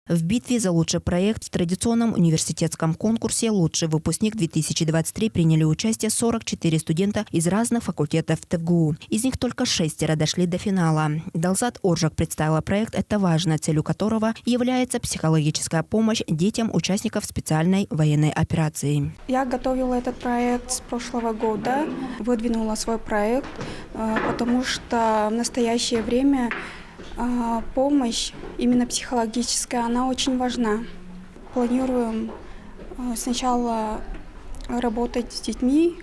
В битве за лучший проект в традиционном университетском конкурсе «Лучший выпускник-2023» приняли участие 44 студента из разных факультетов ТФГУ. Из них только 6 дошли до финала. Далзат Оржак представила проект, это важно, целью которого является психологическая помощь детям участников специальной военной операции. Я готовила этот проект с прошлого года, выдвинула свой проект, потому что в настоящее время помощь, именно психологическая, она очень важна. Планируем сначала работать с детьми,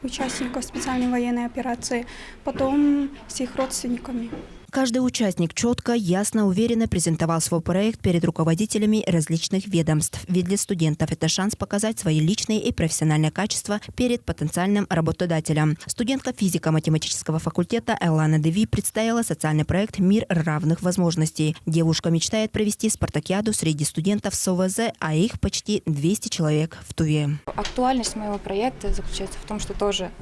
участников специальной военной операции, потом с их родственниками. Каждый участник четко, ясно, уверенно презентовал свой проект перед руководителями различных ведомств. Ведь для студентов это шанс показать свои личные и профессиональные качества перед потенциальным работодателем. Студентка физико-математического факультета Элана Деви представила социальный проект «Мир равных возможностей». Девушка мечтает провести спартакиаду среди студентов СОВЗ, а их почти 200 человек в Туве. Актуальность моего проекта заключается в том, что тоже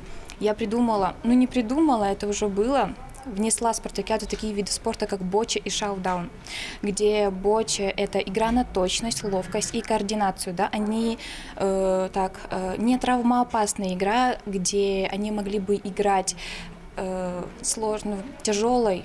я придумала, это уже было, внесла в спартакиаду такие виды спорта, как боча и шоу-даун, где боча – это игра на точность, ловкость и координацию. Да? Они не травмоопасная игра, где они могли бы играть сложной, тяжелой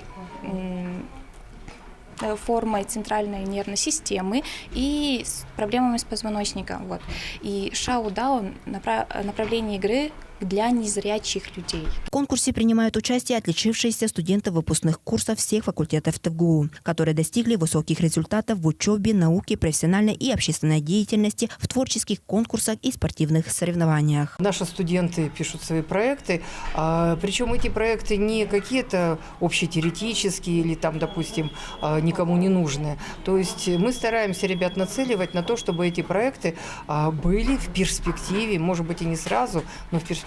формой центральной нервной системы и с проблемами с позвоночником. Вот. И шоу-даун – направление игры для незрячих людей. В конкурсе принимают участие отличившиеся студенты выпускных курсов всех факультетов ТФГУ, которые достигли высоких результатов в учебе, науке, профессиональной и общественной деятельности, в творческих конкурсах и спортивных соревнованиях. Наши студенты пишут свои проекты, причем эти проекты не какие-то общетеоретические или там, допустим, никому не нужные. То есть мы стараемся ребят нацеливать на то, чтобы эти проекты были в перспективе, может быть и не сразу, но в перспективе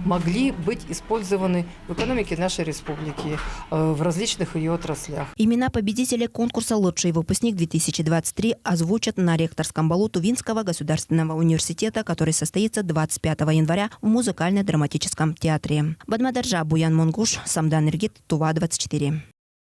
могли быть использованы в экономике нашей республики, в различных ее отраслях. Имена победителей конкурса «Лучший выпускник-2023» озвучат на ректорском балу Тувинского государственного университета, который состоится 25 января в музыкально-драматическом театре. Бадмадаржа, Буян Монгуш, Самдан Иргит, Тува 24.